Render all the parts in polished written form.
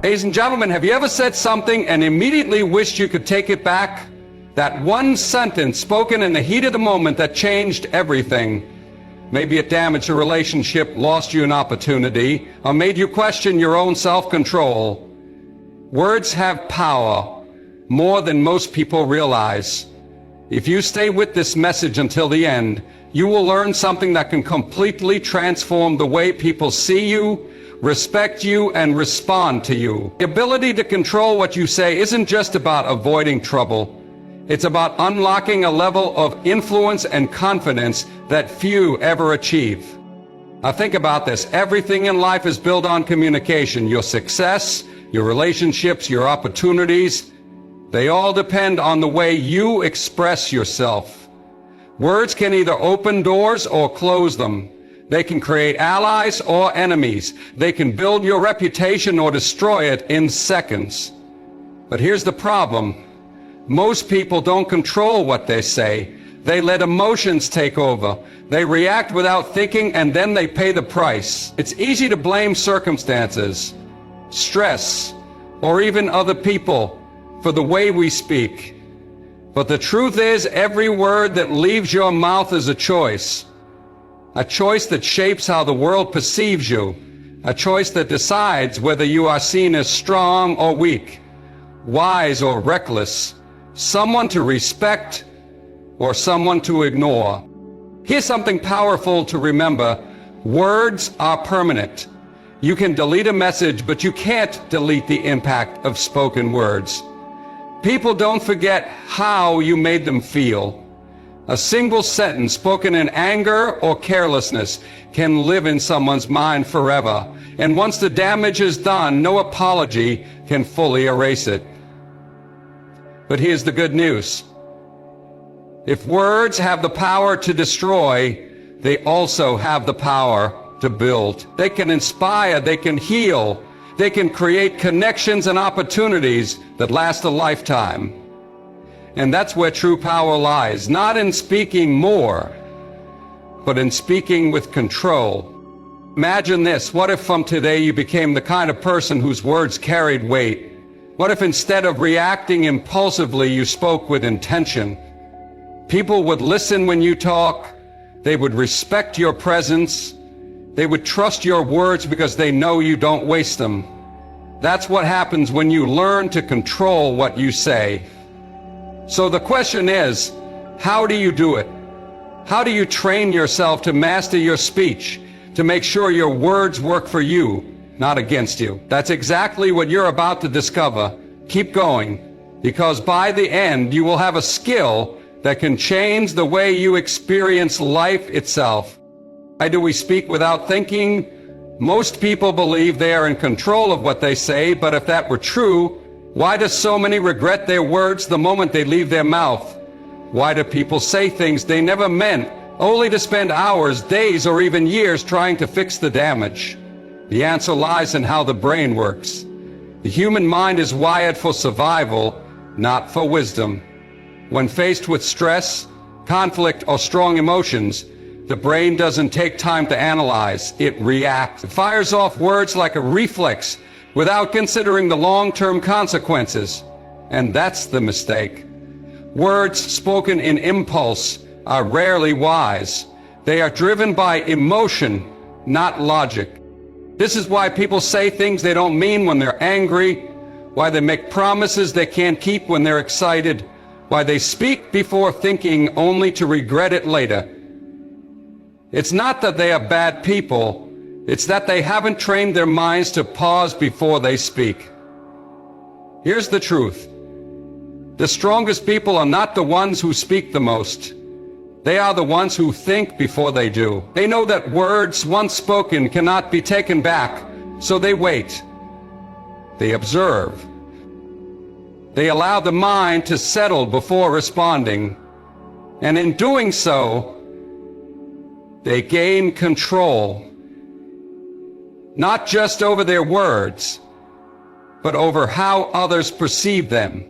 Ladies and gentlemen, have you ever said something and immediately wished you could take it back? That one sentence spoken in the heat of the moment that changed everything. Maybe it damaged a relationship, lost you an opportunity, or made you question your own self-control. Words have power, more than most people realize. If you stay with this message until the end, you will learn something that can completely transform the way people see you, respect you, and respond to you. The ability to control what you say isn't just about avoiding trouble. It's about unlocking a level of influence and confidence that few ever achieve. Now think about this. Everything in life is built on communication. Your success, your relationships, your opportunities, they all depend on the way you express yourself. Words can either open doors or close them. They can create allies or enemies. They can build your reputation or destroy it in seconds. But here's the problem. Most people don't control what they say. They let emotions take over. They react without thinking, and then they pay the price. It's easy to blame circumstances, stress, or even other people for the way we speak. But the truth is, every word that leaves your mouth is a choice that shapes how the world perceives you, a choice that decides whether you are seen as strong or weak, wise or reckless, someone to respect or someone to ignore. Here's something powerful to remember. Words are permanent. You can delete a message, but you can't delete the impact of spoken words. People don't forget how you made them feel. A single sentence spoken in anger or carelessness can live in someone's mind forever. And once the damage is done, no apology can fully erase it. But here's the good news. If words have the power to destroy, they also have the power to build. They can inspire, they can heal, they can create connections and opportunities that last a lifetime. And that's where true power lies, not in speaking more, but in speaking with control. Imagine this. What if from today you became the kind of person whose words carried weight? What if instead of reacting impulsively, you spoke with intention? People would listen when you talk. They would respect your presence. They would trust your words because they know you don't waste them. That's what happens when you learn to control what you say. So the question is, how do you do it? How do you train yourself to master your speech, to make sure your words work for you, not against you? That's exactly what you're about to discover. Keep going, because by the end you will have a skill that can change the way you experience life itself. Why do we speak without thinking? Most people believe they are in control of what they say, but if that were true, why do so many regret their words the moment they leave their mouth? Why do people say things they never meant, only to spend hours, days, or even years trying to fix the damage? The answer lies in how the brain works. The human mind is wired for survival, not for wisdom. When faced with stress, conflict, or strong emotions, the brain doesn't take time to analyze. It reacts. It fires off words like a reflex without considering the long-term consequences. And that's the mistake. Words spoken in impulse are rarely wise. They are driven by emotion, not logic. This is why people say things they don't mean when they're angry, why they make promises they can't keep when they're excited, why they speak before thinking only to regret it later. It's not that they are bad people, it's that they haven't trained their minds to pause before they speak. Here's the truth. The strongest people are not the ones who speak the most. They are the ones who think before they do. They know that words once spoken cannot be taken back, so they wait. They observe. They allow the mind to settle before responding. And in doing so, they gain control, not just over their words, but over how others perceive them.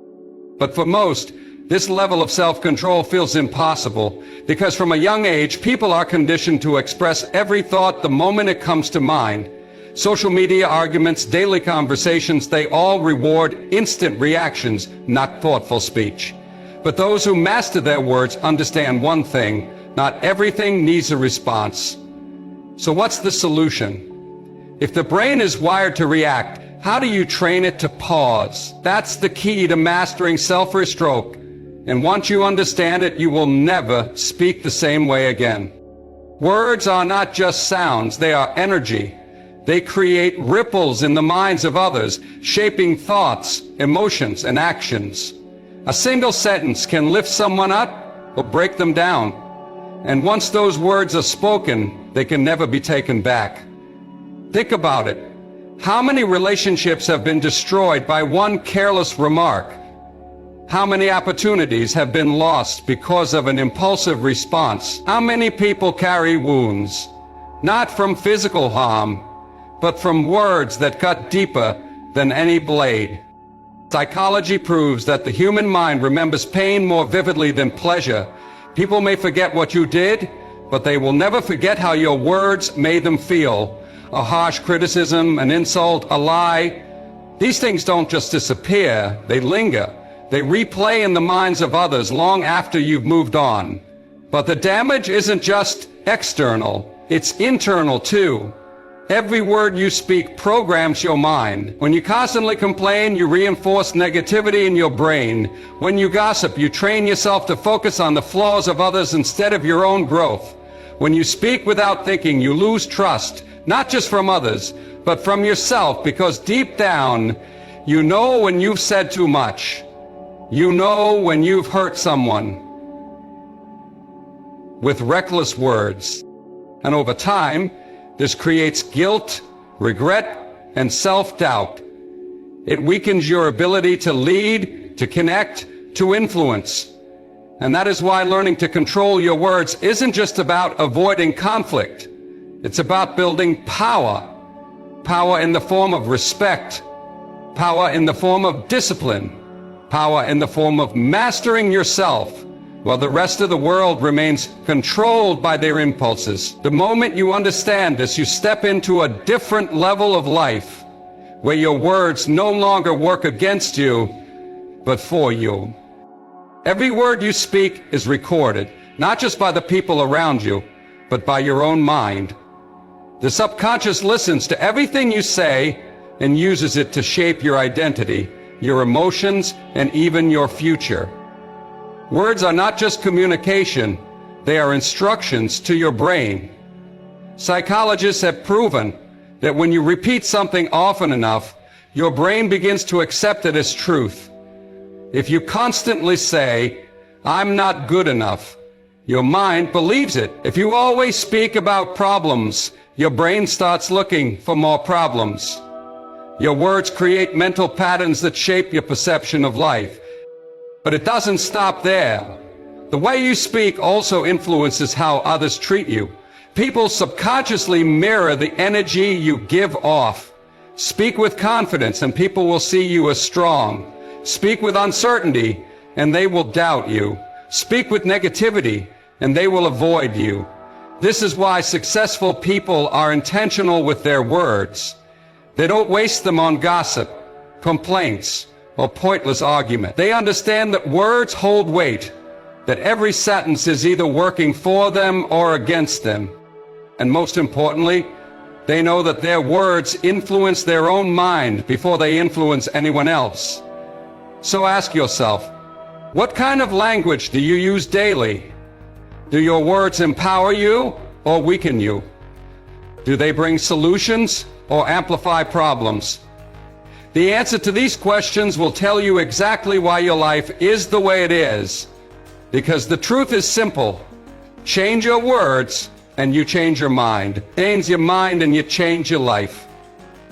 But for most, this level of self-control feels impossible because from a young age, people are conditioned to express every thought the moment it comes to mind. Social media arguments, daily conversations, they all reward instant reactions, not thoughtful speech. But those who master their words understand one thing: not everything needs a response. So what's the solution? If the brain is wired to react, how do you train it to pause? That's the key to mastering self-restraint. And once you understand it, you will never speak the same way again. Words are not just sounds, they are energy. They create ripples in the minds of others, shaping thoughts, emotions, and actions. A single sentence can lift someone up or break them down. And once those words are spoken, they can never be taken back. Think about it. How many relationships have been destroyed by one careless remark? How many opportunities have been lost because of an impulsive response? How many people carry wounds, not from physical harm, but from words that cut deeper than any blade? Psychology proves that the human mind remembers pain more vividly than pleasure. People may forget what you did, but they will never forget how your words made them feel. A harsh criticism, an insult, a lie. These things don't just disappear, they linger. They replay in the minds of others long after you've moved on. But the damage isn't just external, it's internal too. Every word you speak programs your mind. When you constantly complain, you reinforce negativity in your brain. When you gossip, you train yourself to focus on the flaws of others instead of your own growth. When you speak without thinking, you lose trust, not just from others, but from yourself, because deep down, you know when you've said too much. You know when you've hurt someone with reckless words. And over time, this creates guilt, regret, and self-doubt. It weakens your ability to lead, to connect, to influence. And that is why learning to control your words isn't just about avoiding conflict. It's about building power. Power in the form of respect. Power in the form of discipline. Power in the form of mastering yourself, while the rest of the world remains controlled by their impulses. The moment you understand this, you step into a different level of life, where your words no longer work against you, but for you. Every word you speak is recorded, not just by the people around you, but by your own mind. The subconscious listens to everything you say and uses it to shape your identity, your emotions, and even your future. Words are not just communication, they are instructions to your brain. Psychologists have proven that when you repeat something often enough, your brain begins to accept it as truth. If you constantly say, "I'm not good enough," your mind believes it. If you always speak about problems, your brain starts looking for more problems. Your words create mental patterns that shape your perception of life. But it doesn't stop there. The way you speak also influences how others treat you. People subconsciously mirror the energy you give off. Speak with confidence and people will see you as strong. Speak with uncertainty and they will doubt you. Speak with negativity and they will avoid you. This is why successful people are intentional with their words. They don't waste them on gossip, complaints, or pointless argument. They understand that words hold weight, that every sentence is either working for them or against them. And most importantly, they know that their words influence their own mind before they influence anyone else. So ask yourself, what kind of language do you use daily? Do your words empower you or weaken you? Do they bring solutions or amplify problems? The answer to these questions will tell you exactly why your life is the way it is. Because the truth is simple. Change your words and you change your mind. Change your mind and you change your life.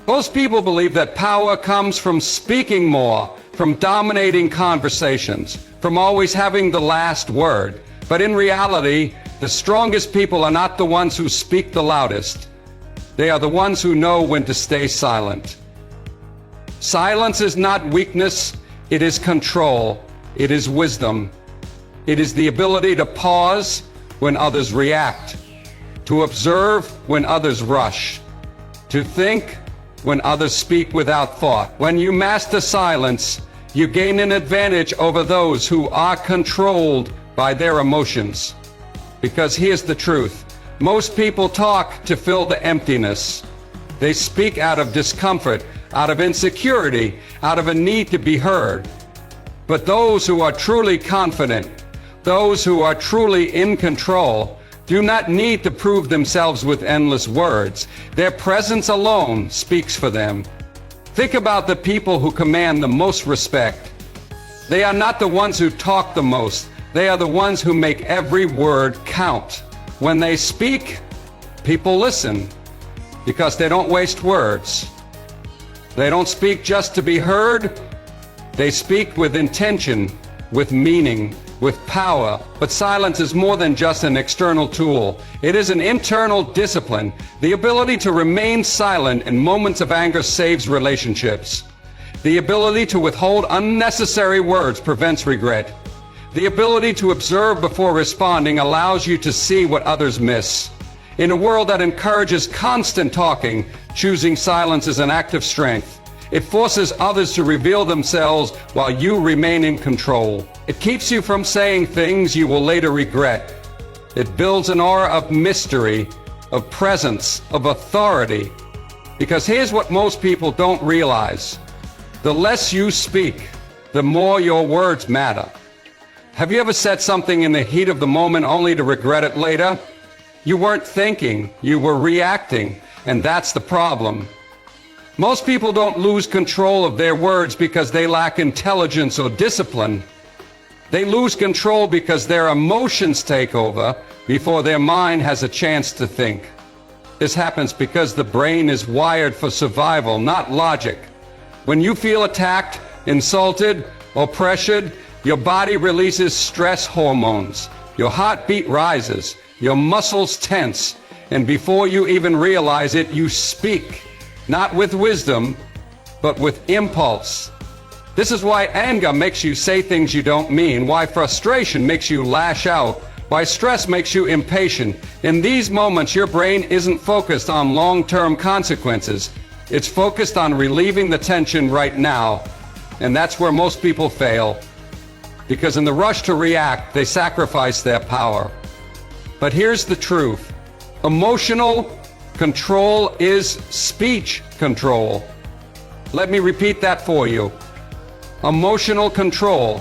Most people believe that power comes from speaking more, from dominating conversations, from always having the last word. But in reality, the strongest people are not the ones who speak the loudest. They are the ones who know when to stay silent. Silence is not weakness, it is control, it is wisdom. It is the ability to pause when others react, to observe when others rush, to think when others speak without thought. When you master silence, you gain an advantage over those who are controlled by their emotions. Because here's the truth. Most people talk to fill the emptiness. They speak out of discomfort, out of insecurity, out of a need to be heard. But those who are truly confident, those who are truly in control, do not need to prove themselves with endless words. Their presence alone speaks for them. Think about the people who command the most respect. They are not the ones who talk the most. They are the ones who make every word count. When they speak, people listen because they don't waste words. They don't speak just to be heard. They speak with intention, with meaning, with power. But silence is more than just an external tool. It is an internal discipline. The ability to remain silent in moments of anger saves relationships. The ability to withhold unnecessary words prevents regret. The ability to observe before responding allows you to see what others miss. In a world that encourages constant talking, choosing silence is an act of strength. It forces others to reveal themselves while you remain in control. It keeps you from saying things you will later regret. It builds an aura of mystery, of presence, of authority. Because here's what most people don't realize. The less you speak, the more your words matter. Have you ever said something in the heat of the moment only to regret it later? You weren't thinking, you were reacting, and that's the problem. Most people don't lose control of their words because they lack intelligence or discipline. They lose control because their emotions take over before their mind has a chance to think. This happens because the brain is wired for survival, not logic. When you feel attacked, insulted, or pressured, your body releases stress hormones. Your heartbeat rises, your muscles tense, and before you even realize it, you speak. Not with wisdom, but with impulse. This is why anger makes you say things you don't mean, why frustration makes you lash out, why stress makes you impatient. In these moments, your brain isn't focused on long-term consequences. It's focused on relieving the tension right now. And that's where most people fail. Because in the rush to react, they sacrifice their power. But here's the truth. Emotional control is speech control. Let me repeat that for you. Emotional control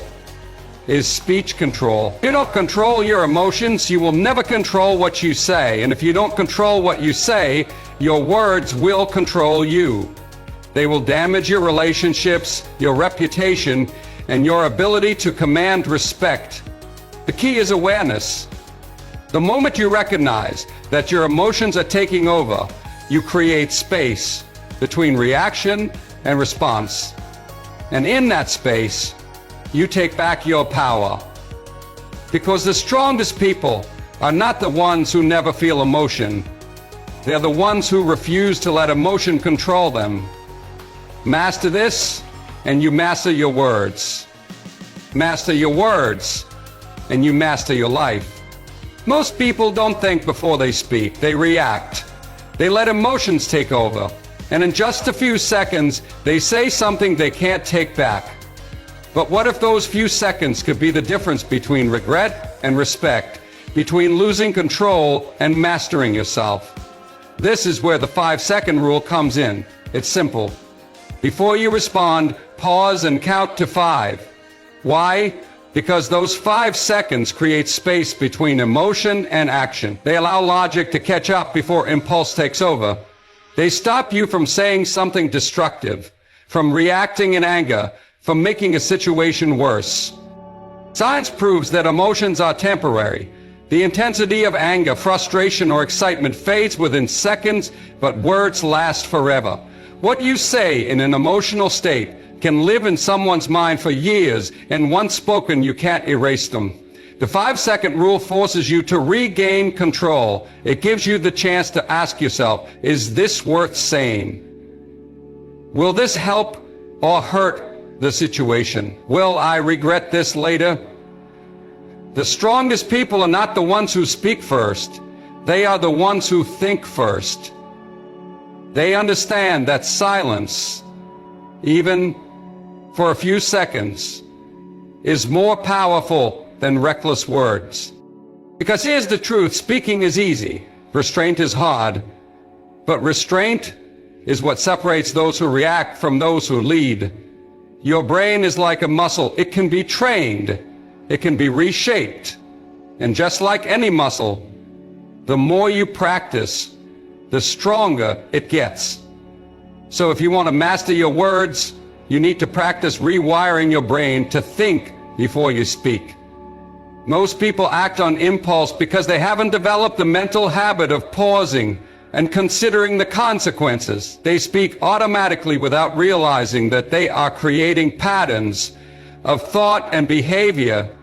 is speech control. If you don't control your emotions, you will never control what you say. And if you don't control what you say, your words will control you. They will damage your relationships, your reputation, and your ability to command respect. The key is awareness. The moment you recognize that your emotions are taking over, you create space between reaction and response. And in that space, you take back your power. Because the strongest people are not the ones who never feel emotion. They're the ones who refuse to let emotion control them. Master this, and you master your words. Master your words, and you master your life. Most people don't think before they speak. They react. They let emotions take over. And in just a few seconds, they say something they can't take back. But what if those few seconds could be the difference between regret and respect, between losing control and mastering yourself? This is where the 5-second rule comes in. It's simple. Before you respond, pause and count to 5. Why? Because those 5 seconds create space between emotion and action. They allow logic to catch up before impulse takes over. They stop you from saying something destructive, from reacting in anger, from making a situation worse. Science proves that emotions are temporary. The intensity of anger, frustration, or excitement fades within seconds, but words last forever. What you say in an emotional state can live in someone's mind for years, and once spoken, you can't erase them. The 5-second rule forces you to regain control. It gives you the chance to ask yourself, is this worth saying? Will this help or hurt the situation? Will I regret this later? The strongest people are not the ones who speak first. They are the ones who think first. They understand that silence, even for a few seconds, is more powerful than reckless words. Because here's the truth, speaking is easy, restraint is hard, but restraint is what separates those who react from those who lead. Your brain is like a muscle. It can be trained, it can be reshaped, and just like any muscle, the more you practice, the stronger it gets. So if you want to master your words, you need to practice rewiring your brain to think before you speak. Most people act on impulse because they haven't developed the mental habit of pausing and considering the consequences. They speak automatically without realizing that they are creating patterns of thought and behavior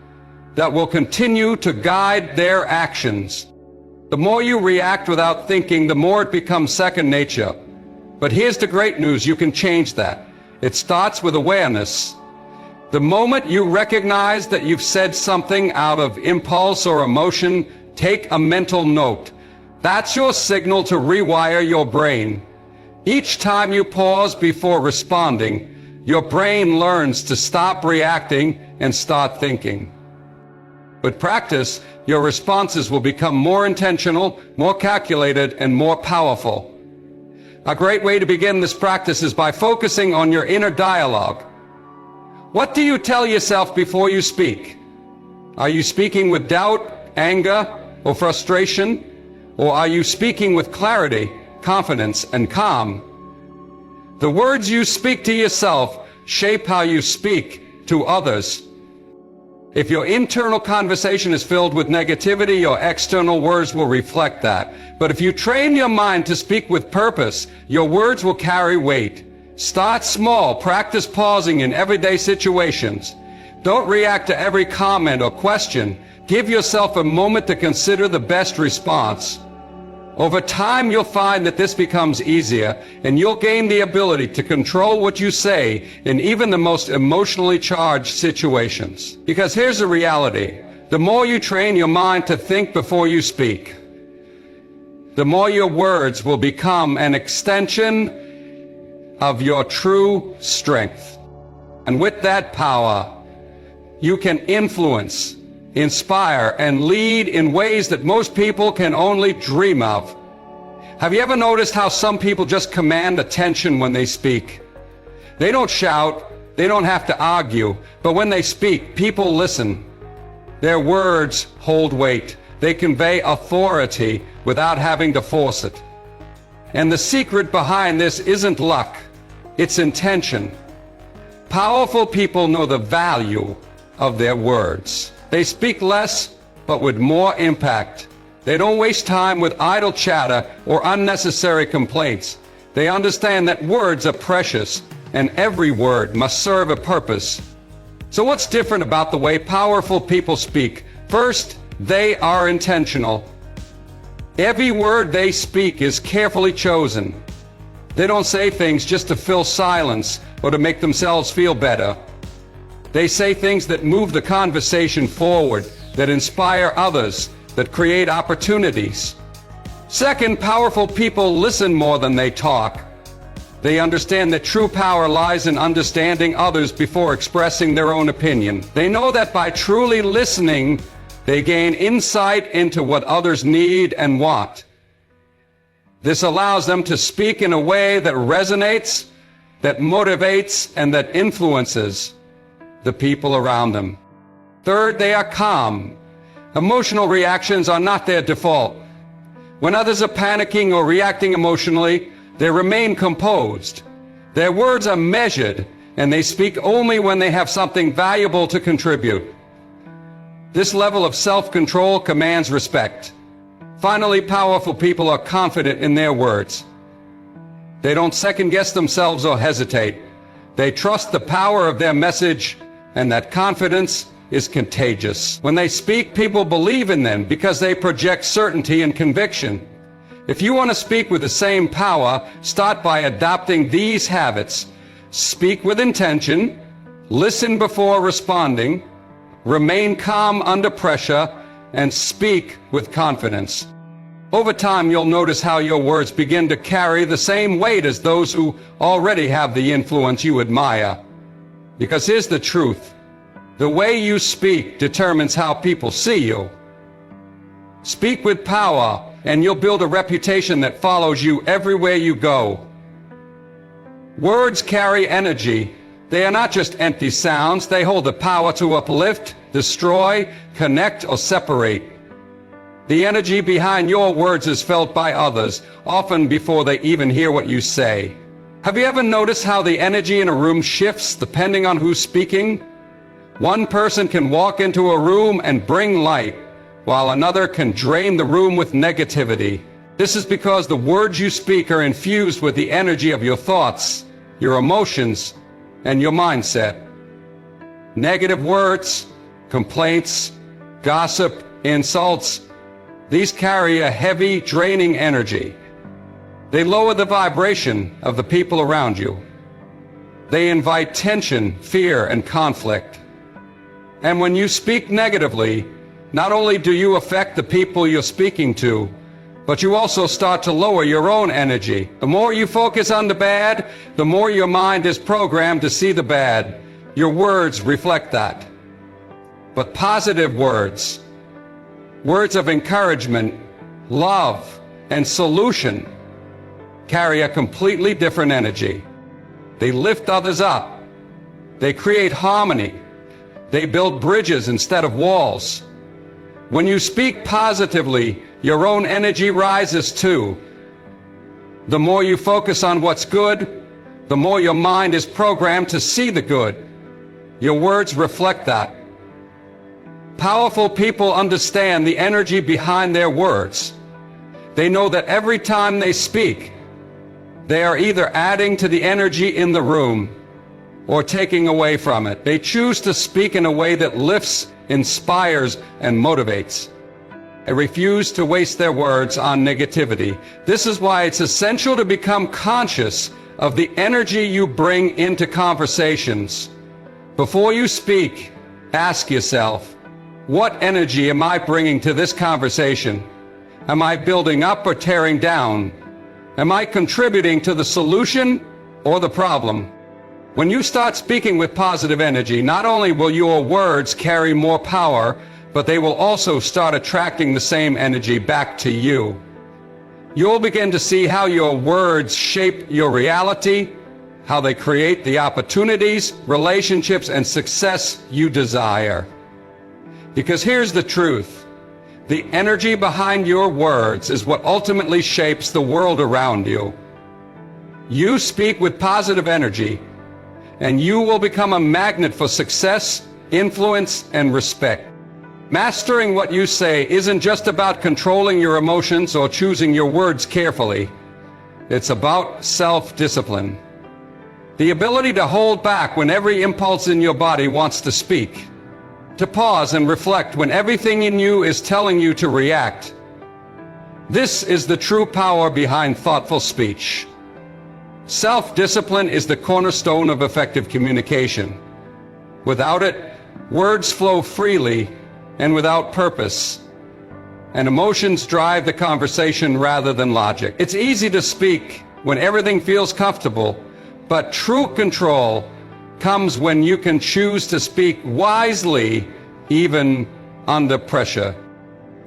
that will continue to guide their actions. The more you react without thinking, the more it becomes second nature. But here's the great news, you can change that. It starts with awareness. The moment you recognize that you've said something out of impulse or emotion, take a mental note. That's your signal to rewire your brain. Each time you pause before responding, your brain learns to stop reacting and start thinking. With practice, your responses will become more intentional, more calculated, and more powerful. A great way to begin this practice is by focusing on your inner dialogue. What do you tell yourself before you speak? Are you speaking with doubt, anger, or frustration? Or are you speaking with clarity, confidence, and calm? The words you speak to yourself shape how you speak to others. If your internal conversation is filled with negativity, your external words will reflect that. But if you train your mind to speak with purpose, your words will carry weight. Start small, practice pausing in everyday situations. Don't react to every comment or question. Give yourself a moment to consider the best response. Over time, you'll find that this becomes easier, and you'll gain the ability to control what you say in even the most emotionally charged situations. Because here's the reality. The more you train your mind to think before you speak, the more your words will become an extension of your true strength. And with that power, you can influence, inspire, and lead in ways that most people can only dream of. Have you ever noticed how some people just command attention when they speak? They don't shout, they don't have to argue, but when they speak, people listen. Their words hold weight. They convey authority without having to force it. And the secret behind this isn't luck, it's intention. Powerful people know the value of their words. They speak less, but with more impact. They don't waste time with idle chatter or unnecessary complaints. They understand that words are precious, and every word must serve a purpose. So what's different about the way powerful people speak? First, they are intentional. Every word they speak is carefully chosen. They don't say things just to fill silence or to make themselves feel better. They say things that move the conversation forward, that inspire others, that create opportunities. Second, powerful people listen more than they talk. They understand that true power lies in understanding others before expressing their own opinion. They know that by truly listening, they gain insight into what others need and want. This allows them to speak in a way that resonates, that motivates, and that influences the people around them. Third, they are calm. Emotional reactions are not their default. When others are panicking or reacting emotionally, they remain composed. Their words are measured, and they speak only when they have something valuable to contribute. This level of self-control commands respect. Finally, powerful people are confident in their words. They don't second-guess themselves or hesitate. They trust the power of their message, and that confidence is contagious. When they speak, people believe in them because they project certainty and conviction. If you want to speak with the same power, start by adopting these habits. Speak with intention, listen before responding, remain calm under pressure, and speak with confidence. Over time, you'll notice how your words begin to carry the same weight as those who already have the influence you admire. Because here's the truth. The way you speak determines how people see you. Speak with power, and you'll build a reputation that follows you everywhere you go. Words carry energy. They are not just empty sounds. They hold the power to uplift, destroy, connect, or separate. The energy behind your words is felt by others, often before they even hear what you say. Have you ever noticed how the energy in a room shifts depending on who's speaking? One person can walk into a room and bring light, while another can drain the room with negativity. This is because the words you speak are infused with the energy of your thoughts, your emotions, and your mindset. Negative words, complaints, gossip, insults, these carry a heavy, draining energy. They lower the vibration of the people around you. They invite tension, fear, and conflict. And when you speak negatively, not only do you affect the people you're speaking to, but you also start to lower your own energy. The more you focus on the bad, the more your mind is programmed to see the bad. Your words reflect that. But positive words, words of encouragement, love, and solution carry a completely different energy. They lift others up. They create harmony. They build bridges instead of walls. When you speak positively, your own energy rises too. The more you focus on what's good, the more your mind is programmed to see the good. Your words reflect that. Powerful people understand the energy behind their words. They know that every time they speak, they are either adding to the energy in the room or taking away from it. They choose to speak in a way that lifts, inspires, and motivates. They refuse to waste their words on negativity. This is why it's essential to become conscious of the energy you bring into conversations. Before you speak, ask yourself, what energy am I bringing to this conversation? Am I building up or tearing down? Am I contributing to the solution or the problem? When you start speaking with positive energy, not only will your words carry more power, but they will also start attracting the same energy back to you. You'll begin to see how your words shape your reality, how they create the opportunities, relationships, and success you desire. Because here's the truth. The energy behind your words is what ultimately shapes the world around you. You speak with positive energy, and you will become a magnet for success, influence, and respect. Mastering what you say isn't just about controlling your emotions or choosing your words carefully. It's about self-discipline. The ability to hold back when every impulse in your body wants to speak. To pause and reflect when everything in you is telling you to react. This is the true power behind thoughtful speech. Self-discipline is the cornerstone of effective communication. Without it, words flow freely and without purpose, and emotions drive the conversation rather than logic. It's easy to speak when everything feels comfortable, but true control comes when you can choose to speak wisely, even under pressure.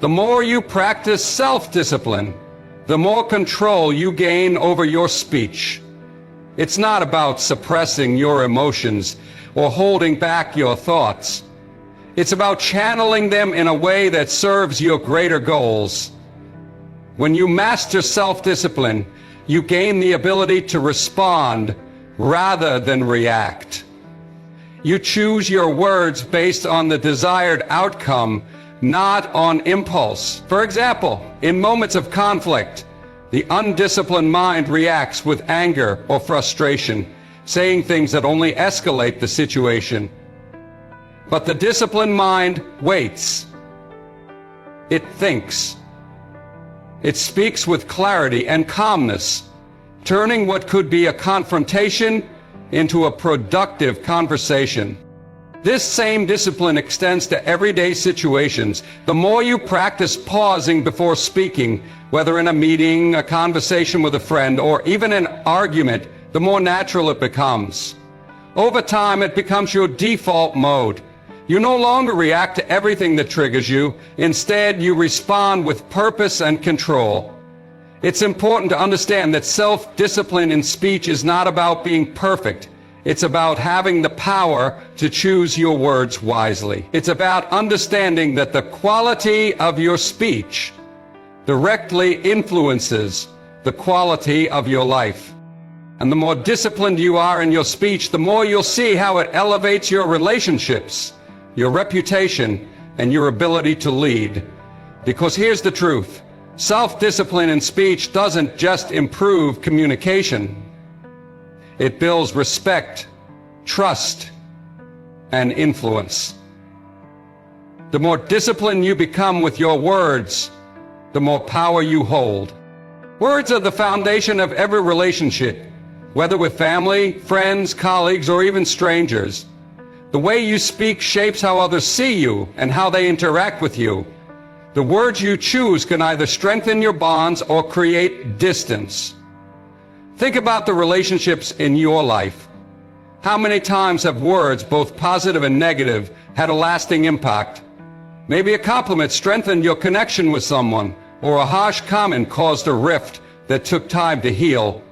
The more you practice self-discipline, the more control you gain over your speech. It's not about suppressing your emotions or holding back your thoughts. It's about channeling them in a way that serves your greater goals. When you master self-discipline, you gain the ability to respond rather than react. You choose your words based on the desired outcome, not on impulse. For example, in moments of conflict, the undisciplined mind reacts with anger or frustration, saying things that only escalate the situation. But the disciplined mind waits. It thinks. It speaks with clarity and calmness, turning what could be a confrontation into a productive conversation. This same discipline extends to everyday situations. The more you practice pausing before speaking, whether in a meeting, a conversation with a friend, or even an argument, the more natural it becomes. Over time, it becomes your default mode. You no longer react to everything that triggers you. Instead, you respond with purpose and control. It's important to understand that self-discipline in speech is not about being perfect. It's about having the power to choose your words wisely. It's about understanding that the quality of your speech directly influences the quality of your life. And the more disciplined you are in your speech, the more you'll see how it elevates your relationships, your reputation, and your ability to lead. Because here's the truth. Self-discipline in speech doesn't just improve communication. It builds respect, trust, and influence. The more disciplined you become with your words, the more power you hold. Words are the foundation of every relationship, whether with family, friends, colleagues, or even strangers. The way you speak shapes how others see you and how they interact with you. The words you choose can either strengthen your bonds or create distance. Think about the relationships in your life. How many times have words, both positive and negative, had a lasting impact? Maybe a compliment strengthened your connection with someone, or a harsh comment caused a rift that took time to heal.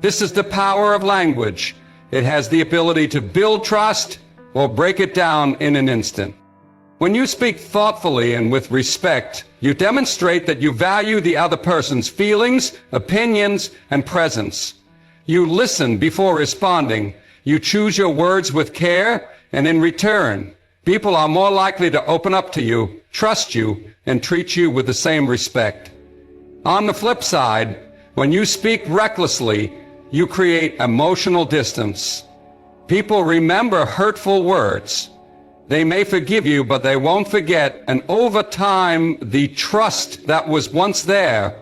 This is the power of language. It has the ability to build trust or break it down in an instant. When you speak thoughtfully and with respect, you demonstrate that you value the other person's feelings, opinions, and presence. You listen before responding. You choose your words with care, and in return, people are more likely to open up to you, trust you, and treat you with the same respect. On the flip side, when you speak recklessly, you create emotional distance. People remember hurtful words. They may forgive you, but they won't forget, and over time, the trust that was once there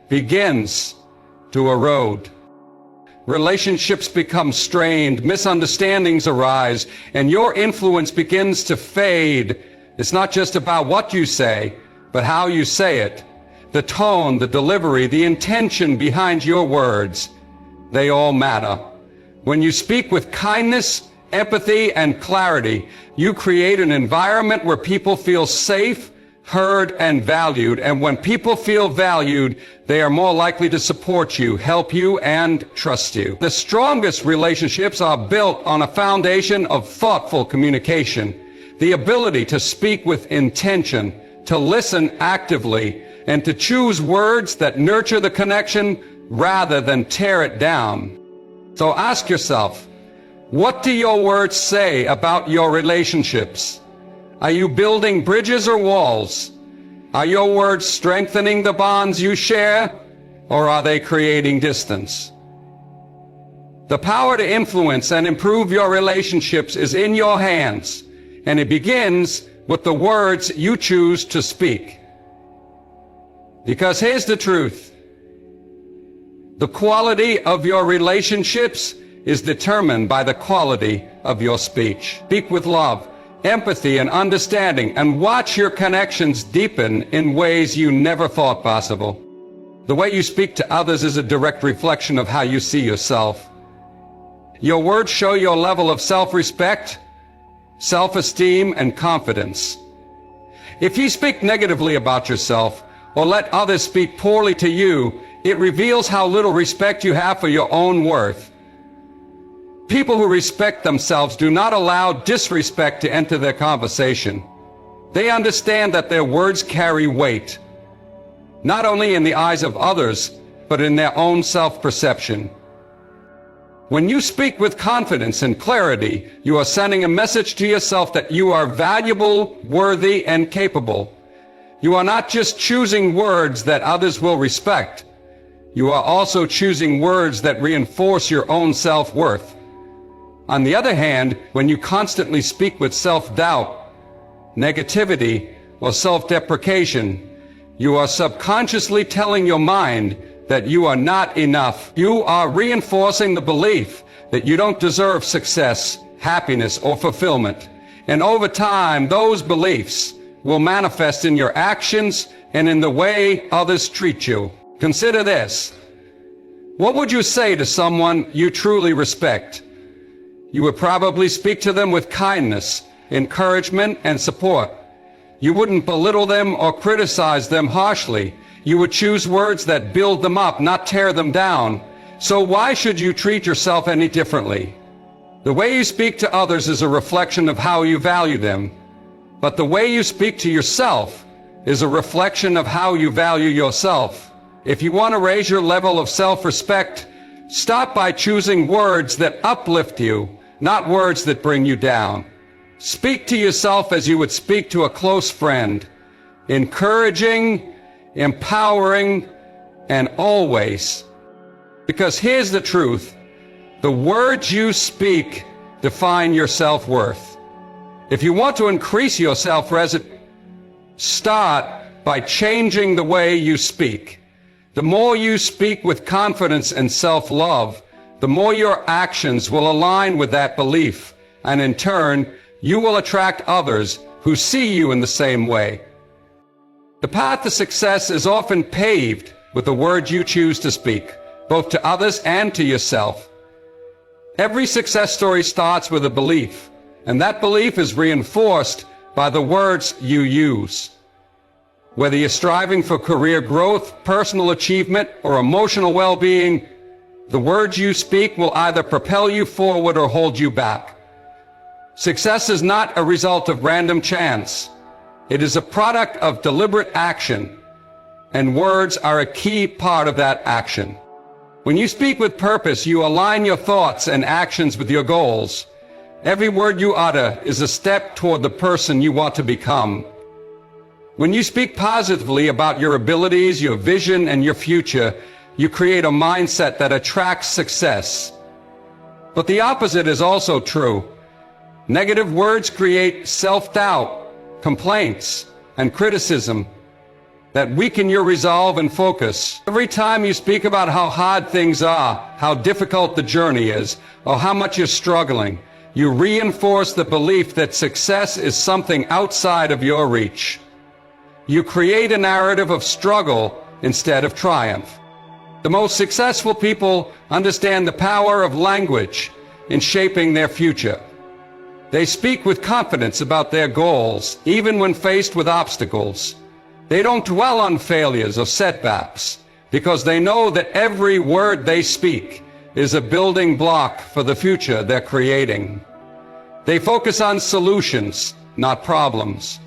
begins to erode. Relationships become strained, misunderstandings arise, and your influence begins to fade. It's not just about what you say, but how you say it. The tone, the delivery, the intention behind your words, they all matter. When you speak with kindness, empathy, and clarity, you create an environment where people feel safe, heard, and valued. And when people feel valued, they are more likely to support you, help you, and trust you. The strongest relationships are built on a foundation of thoughtful communication, the ability to speak with intention, to listen actively, and to choose words that nurture the connection rather than tear it down. So ask yourself, what do your words say about your relationships? Are you building bridges or walls? Are your words strengthening the bonds you share, or are they creating distance? The power to influence and improve your relationships is in your hands, and it begins with the words you choose to speak. Because here's the truth. The quality of your relationships is determined by the quality of your speech. Speak with love, empathy, and understanding, and watch your connections deepen in ways you never thought possible. The way you speak to others is a direct reflection of how you see yourself. Your words show your level of self-respect, self-esteem, and confidence. If you speak negatively about yourself, or let others speak poorly to you, it reveals how little respect you have for your own worth. People who respect themselves do not allow disrespect to enter their conversation. They understand that their words carry weight, not only in the eyes of others, but in their own self-perception. When you speak with confidence and clarity, you are sending a message to yourself that you are valuable, worthy, and capable. You are not just choosing words that others will respect. You are also choosing words that reinforce your own self-worth. On the other hand, when you constantly speak with self-doubt, negativity, or self-deprecation, you are subconsciously telling your mind that you are not enough. You are reinforcing the belief that you don't deserve success, happiness, or fulfillment. And over time, those beliefs will manifest in your actions and in the way others treat you. Consider this. What would you say to someone you truly respect? You would probably speak to them with kindness, encouragement, and support. You wouldn't belittle them or criticize them harshly. You would choose words that build them up, not tear them down. So why should you treat yourself any differently? The way you speak to others is a reflection of how you value them. But the way you speak to yourself is a reflection of how you value yourself. If you want to raise your level of self-respect, start by choosing words that uplift you, not words that bring you down. Speak to yourself as you would speak to a close friend, encouraging, empowering, and always. Because here's the truth, the words you speak define your self-worth. If you want to increase your self-respect, start by changing the way you speak. The more you speak with confidence and self-love, the more your actions will align with that belief, and in turn, you will attract others who see you in the same way. The path to success is often paved with the words you choose to speak, both to others and to yourself. Every success story starts with a belief, and that belief is reinforced by the words you use. Whether you're striving for career growth, personal achievement, or emotional well-being, the words you speak will either propel you forward or hold you back. Success is not a result of random chance. It is a product of deliberate action, and words are a key part of that action. When you speak with purpose, you align your thoughts and actions with your goals. Every word you utter is a step toward the person you want to become. When you speak positively about your abilities, your vision, and your future, you create a mindset that attracts success. But the opposite is also true. Negative words create self-doubt, complaints, and criticism that weaken your resolve and focus. Every time you speak about how hard things are, how difficult the journey is, or how much you're struggling, you reinforce the belief that success is something outside of your reach. You create a narrative of struggle instead of triumph. The most successful people understand the power of language in shaping their future. They speak with confidence about their goals, even when faced with obstacles. They don't dwell on failures or setbacks, because they know that every word they speak is a building block for the future they're creating. They focus on solutions, not problems.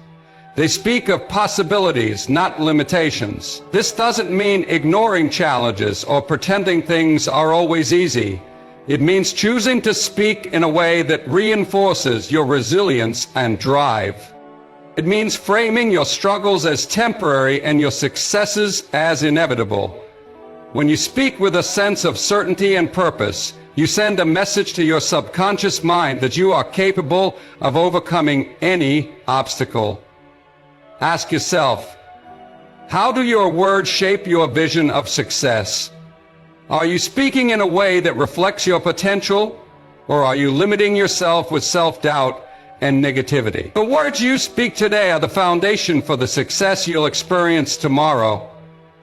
They speak of possibilities, not limitations. This doesn't mean ignoring challenges or pretending things are always easy. It means choosing to speak in a way that reinforces your resilience and drive. It means framing your struggles as temporary and your successes as inevitable. When you speak with a sense of certainty and purpose, you send a message to your subconscious mind that you are capable of overcoming any obstacle. Ask yourself, how do your words shape your vision of success? Are you speaking in a way that reflects your potential, or are you limiting yourself with self-doubt and negativity? The words you speak today are the foundation for the success you'll experience tomorrow.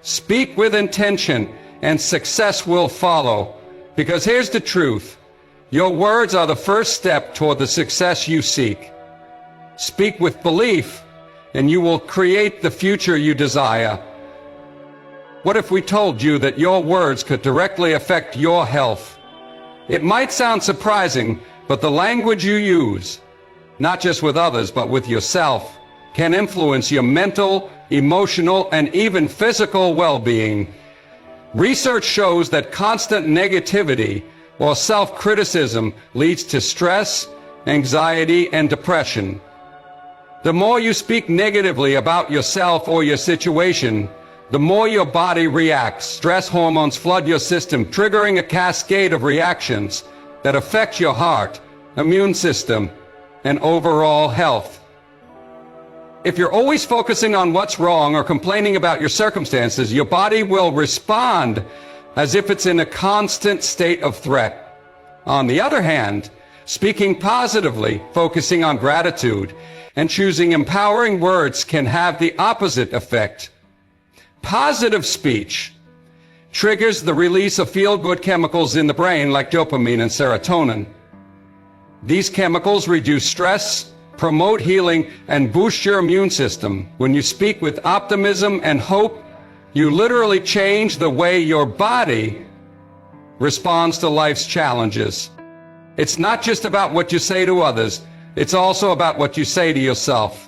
Speak with intention, and success will follow. Because here's the truth. Your words are the first step toward the success you seek. Speak with belief, and you will create the future you desire. What if we told you that your words could directly affect your health? It might sound surprising, but the language you use, not just with others, but with yourself, can influence your mental, emotional, and even physical well-being. Research shows that constant negativity or self-criticism leads to stress, anxiety, and depression. The more you speak negatively about yourself or your situation, the more your body reacts. Stress hormones flood your system, triggering a cascade of reactions that affect your heart, immune system, and overall health. If you're always focusing on what's wrong or complaining about your circumstances, your body will respond as if it's in a constant state of threat. On the other hand, Speaking positively, focusing on gratitude, and choosing empowering words can have the opposite effect. Positive speech triggers the release of feel-good chemicals in the brain like dopamine and serotonin. These chemicals reduce stress, promote healing, and boost your immune system. When you speak with optimism and hope, you literally change the way your body responds to life's challenges. It's not just about what you say to others, it's also about what you say to yourself.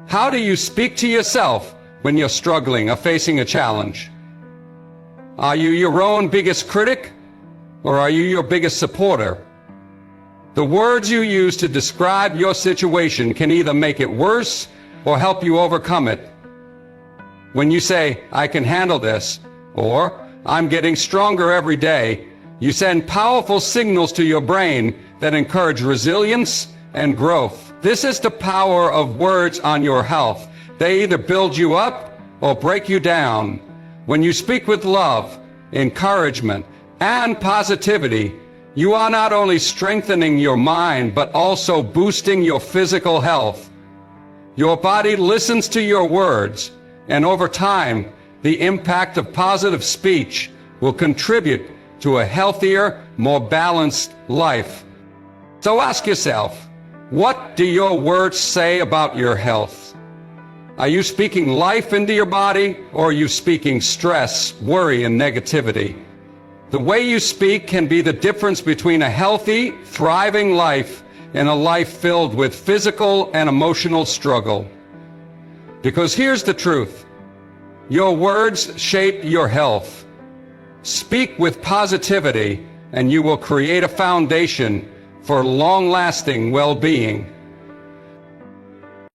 How do you speak to yourself when you're struggling or facing a challenge? Are you your own biggest critic, or are you your biggest supporter? The words you use to describe your situation can either make it worse or help you overcome it. When you say, "I can handle this," or "I'm getting stronger every day," you send powerful signals to your brain that encourage resilience and growth. This is the power of words on your health. They either build you up or break you down. When you speak with love, encouragement, and positivity, you are not only strengthening your mind, but also boosting your physical health. Your body listens to your words, and over time, the impact of positive speech will contribute to a healthier, more balanced life. So ask yourself, what do your words say about your health? Are you speaking life into your body, or are you speaking stress, worry, and negativity? The way you speak can be the difference between a healthy, thriving life and a life filled with physical and emotional struggle. Because here's the truth. Your words shape your health. Speak with positivity, and you will create a foundation for long-lasting well-being.